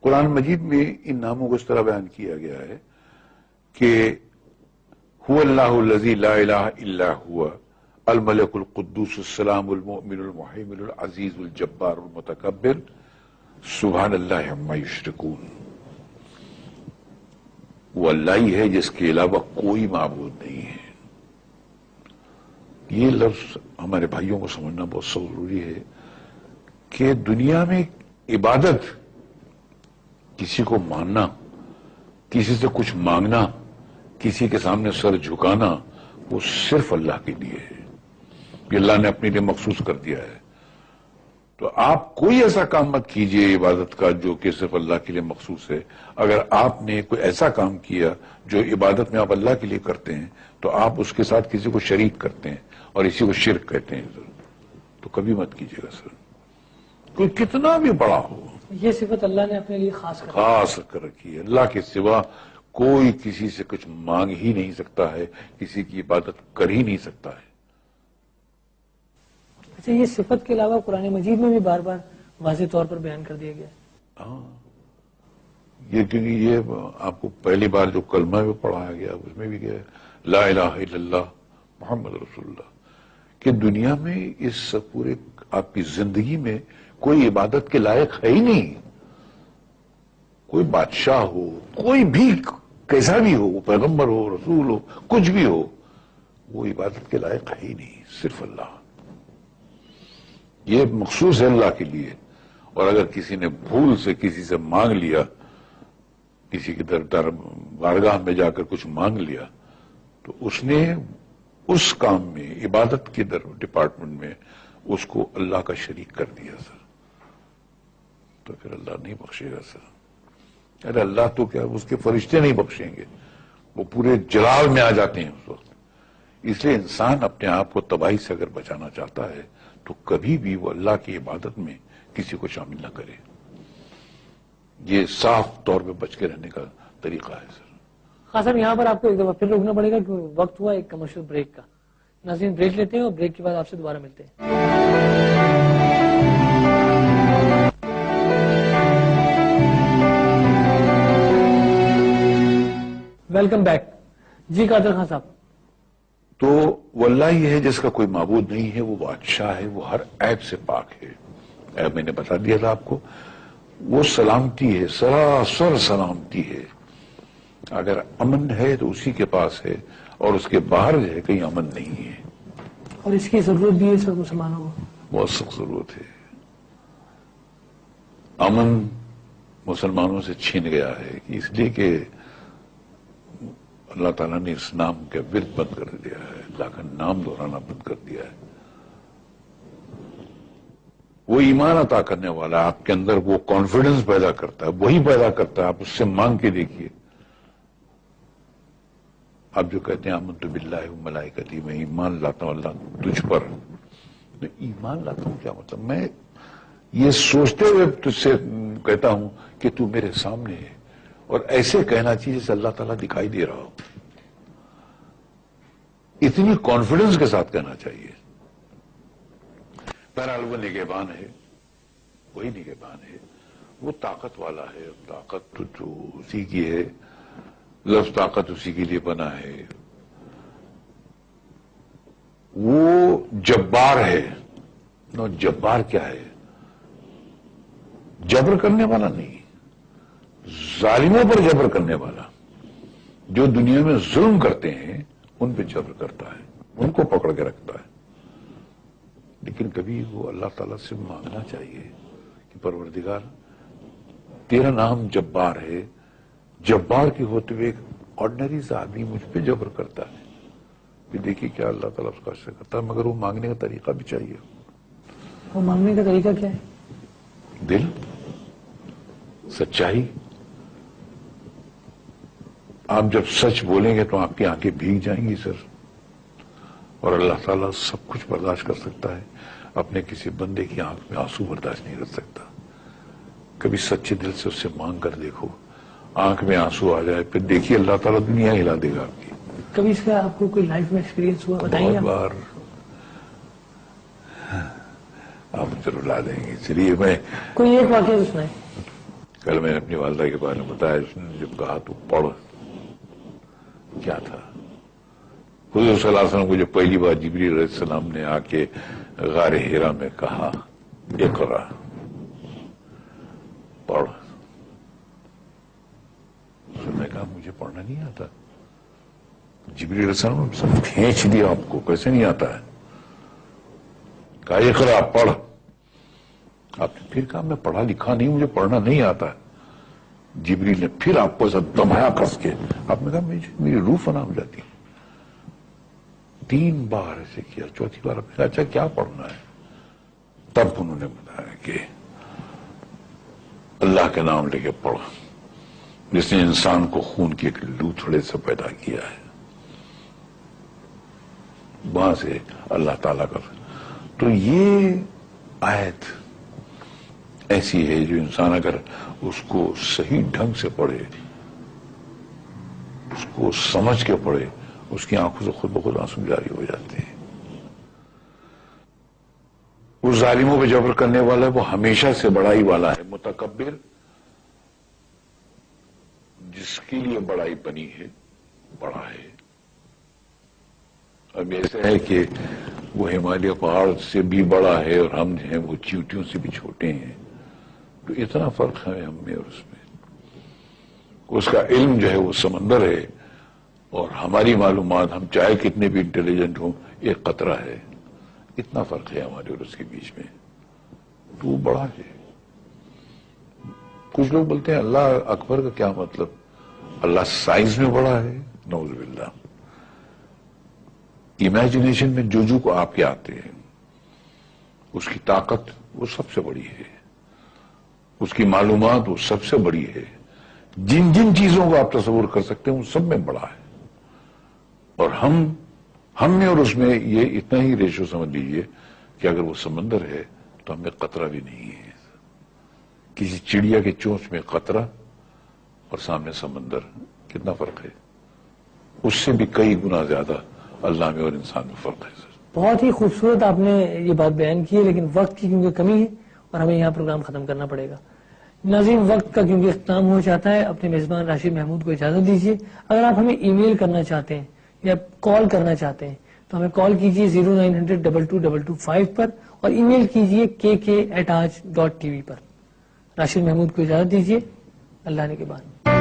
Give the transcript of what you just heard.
قرآن مجید میں ان ناموں کو اس طرح بیان کیا گیا ہے کہ هو اللہ الذی لا الہ الا هو الملک القدوس السلام المؤمن المحیمن العزیز الجبار المتکبر سبحان اللہ عما یشرکون. وہ اللہ ہی ہے جس کے علاوہ کوئی معبود نہیں ہے. یہ لفظ ہمارے بھائیوں کو سمجھنا بہت ضروری ہے کہ دنیا میں عبادت، کسی کو ماننا، کسی سے کچھ مانگنا، کسی کے سامنے سر جھکانا، وہ صرف اللہ کے لیے ہے. یہ اللہ نے اپنے لیے مخصوص کر دیا ہے. تو آپ کوئی ایسا کام مت کیجئے عبادت کا جو کہ صرف اللہ کے لیے مخصوص ہے. اگر آپ نے کوئی ایسا کام کیا جو عبادت میں آپ اللہ کے لیے کرتے ہیں تو آپ اس کے ساتھ کسی کو شریک کرتے ہیں اور اسی کو شرک کہتے ہیں. تو کبھی مت کیجئے گا سر، کوئی کتنا بھی بڑا ہو. یہ صفت اللہ نے اپنے لیے خاص کر رکھی ہے. اللہ کے سوا کوئی کسی سے کچھ مانگ ہی نہیں سکتا ہے، کسی کی عبادت کر ہی نہیں سکتا ہے. اچھا، یہ صفت کے علاوہ قرآن مجید میں بھی بار بار واضح طور پر بیان کر دیا گیا ہے. ہاں، یہ کیونکہ یہ آپ کو پہلی بار جو کلمہ میں پڑھایا گیا اس میں بھی کیا ہے، لا الہ الا اللہ محمد رسول اللہ. کہ دنیا میں اس پورے آپ کی زندگی میں کوئی عبادت کے لائق ہے ہی نہیں. کوئی بادشاہ ہو، کوئی بھی کیسا بھی ہو، پیغمبر ہو، رسول ہو، کچھ بھی ہو، وہ عبادت کے لائق ہے ہی نہیں، صرف اللہ. یہ مخصوص ہے اللہ کے لیے. اور اگر کسی نے بھول سے کسی سے مانگ لیا، کسی کے در بارگاہ میں جا کر کچھ مانگ لیا، تو اس نے اس کام میں، عبادت کے ڈپارٹمنٹ میں اس کو اللہ کا شریک کر دیا سر. تو پھر اللہ نہیں بخشے گا سر. ارے اللہ تو کیا، اس کے فرشتے نہیں بخشیں گے، وہ پورے جلال میں آ جاتے ہیں اس وقت. اس لیے انسان اپنے آپ کو تباہی سے اگر بچانا چاہتا ہے تو کبھی بھی وہ اللہ کی عبادت میں کسی کو شامل نہ کرے. یہ صاف طور پہ بچ کے رہنے کا طریقہ ہے سر. خاص صاحب، یہاں پر آپ کو ایک دفعہ پھر روکنا پڑے گا کیونکہ وقت ہوا ایک کمرشل بریک کا. ناظرین، بریک لیتے ہیں اور بریک کے بعد آپ سے دوبارہ ملتے ہیں. Welcome back. جی قادر خان صاحب. تو وہ اللہ ہی ہے جس کا کوئی معبود نہیں ہے، وہ بادشاہ ہے، وہ ہر عیب سے پاک ہے. عیب میں نے بتا دیا تھا آپ کو. وہ سلامتی ہے، سراسر سلامتی ہے. اگر امن ہے تو اسی کے پاس ہے، اور اس کے باہر جو ہے کہیں امن نہیں ہے. اور اس کی ضرورت بھی ہے سب مسلمانوں کو، بہت سخت ضرورت ہے. امن مسلمانوں سے چھین گیا ہے اس لیے کہ اللہ تعالیٰ نے اس نام کا ورد بند کر دیا ہے، اللہ کا نام دہرانا بند کر دیا ہے. وہ ایمان عطا کرنے والا آپ کے اندر وہ کانفیڈنس پیدا کرتا ہے، وہی پیدا کرتا ہے. آپ اس سے مانگ کے دیکھیے. آپ جو کہتے ہیں آمنت باللہ و ملائکتی، میں ایمان لاتا ہوں اللہ تجھ پر. میں ایمان لاتا ہوں کیا مطلب؟ میں یہ سوچتے ہوئے تجھ سے کہتا ہوں کہ تو میرے سامنے ہے، اور ایسے کہنا چاہیے جیسے اللہ تعالیٰ دکھائی دے رہا ہو. اتنی کانفیڈنس کے ساتھ کہنا چاہیے. بہرحال وہ نگہبان ہے، وہی نگہبان ہے، وہ طاقت والا ہے. طاقت جو اسی کی ہے، لفظ طاقت اسی کے لیے بنا ہے. وہ جبار ہے. نو جبار کیا ہے؟ جبر کرنے والا نہیں، ظالموں پر جبر کرنے والا. جو دنیا میں ظلم کرتے ہیں ان پہ جبر کرتا ہے، ان کو پکڑ کے رکھتا ہے. لیکن کبھی وہ اللہ تعالیٰ سے مانگنا چاہیے کہ پروردگار تیرا نام جبار ہے. جبار کے ہوتے ہوئے ایک آرڈنری سا آدمی مجھ پہ جبر کرتا ہے. پھر دیکھیے کیا اللہ تعالیٰ اس کا اثر کرتا ہے. مگر وہ مانگنے کا طریقہ بھی چاہیے. وہ مانگنے کا طریقہ کیا ہے؟ دل، سچائی. آپ جب سچ بولیں گے تو آپ کی آنکھیں بھیگ جائیں گی سر. اور اللہ تعالیٰ سب کچھ برداشت کر سکتا ہے، اپنے کسی بندے کی آنکھ میں آنسو برداشت نہیں کر سکتا. کبھی سچے دل سے اس سے مانگ کر دیکھو، آنکھ میں آنسو آ جائے، پھر دیکھیے اللہ تعالیٰ دنیا ہلا دے گا آپ کی. کبھی اس کا آپ کو کوئی لائف میں ایکسپیرینس ہوا؟ بتائیے. بہت بار. آپ ضرور لا دیں گے. چلیے میں کوئی ایک واقعہ سنائیں. کل میں نے اپنی والدہ کے بارے میں بتایا، اس نے جب کہا تو پڑھ، کیا تھا؟ حضور صلی اللہ علیہ وسلم کو جو پہلی بار جبریل علیہ السلام نے آ کے غار حرا میں کہا اقرا، پڑھ، اس نے کہا مجھے پڑھنا نہیں آتا. جبریل علیہ السلام نے سب کھینچ دیا، آپ کو کیسے نہیں آتا ہے؟ کہا اقرا، پڑھ. آپ نے پھر کہا میں پڑھا لکھا نہیں، مجھے پڑھنا نہیں آتا. جبریل نے پھر آپ کو ایسا دمایا کس کے، آپ نے کہا میری روح فنا ہو جاتی. 3 بار ایسے کیا، چوتھی بار آپ نے کہا اچھا کیا پڑھنا ہے؟ تب انہوں نے بتایا کہ اللہ کے نام لے کے پڑھ، جس نے انسان کو خون کے ایک لوتھڑے سے پیدا کیا ہے. وہاں سے اللہ تعالیٰ کا. تو یہ آیت ایسی ہے جو انسان اگر اس کو صحیح ڈھنگ سے پڑھے، اس کو سمجھ کے پڑھے، اس کی آنکھوں سے خود بخود آنسو جاری ہو جاتے ہیں. وہ ظالموں پہ جبر کرنے والا ہے، وہ ہمیشہ سے بڑائی والا ہے. متکبر جس کے لیے بڑائی بنی ہے، بڑا ہے. اب ایسا ہے کہ وہ ہمالیہ پہاڑ سے بھی بڑا ہے اور ہم جو ہیں وہ چیونٹیوں سے بھی چھوٹے ہیں. تو اتنا فرق ہے ہم میں اور اس میں. اس کا علم جو ہے وہ سمندر ہے، اور ہماری معلومات ہم چاہے کتنے بھی انٹیلیجنٹ ہوں ایک قطرہ ہے. اتنا فرق ہے ہمارے اور اس کے بیچ میں. تو وہ بڑا ہے. کچھ لوگ بولتے ہیں اللہ اکبر کا کیا مطلب؟ اللہ سائز میں بڑا ہے؟ نعوذ باللہ. امیجنیشن میں جو کو آپ کے آتے ہیں، اس کی طاقت وہ سب سے بڑی ہے، اس کی معلومات وہ سب سے بڑی ہے. جن جن چیزوں کو آپ تصور کر سکتے ہیں وہ سب میں بڑا ہے. اور ہم میں اور اس میں یہ اتنا ہی ریشو سمجھ لیجئے کہ اگر وہ سمندر ہے تو ہمیں قطرہ بھی نہیں ہے. کسی چڑیا کے چونچ میں قطرہ اور سامنے سمندر، کتنا فرق ہے؟ اس سے بھی کئی گنا زیادہ اللہ میں اور انسان میں فرق ہے. بہت ہی خوبصورت آپ نے یہ بات بیان کی ہے، لیکن وقت کی کیونکہ کمی ہے اور ہمیں یہاں پروگرام ختم کرنا پڑے گا. ناظرین، وقت کا کیونکہ اختتام ہو جاتا ہے، اپنے میزبان راشد محمود کو اجازت دیجیے. اگر آپ ہمیں ای میل کرنا چاہتے ہیں یا کال کرنا چاہتے ہیں تو ہمیں کال کیجیے 0900-222225 پر، اور ای میل کیجیے kk@aaj.tv پر. راشد محمود کو اجازت دیجیے. اللہ نے کے بعد.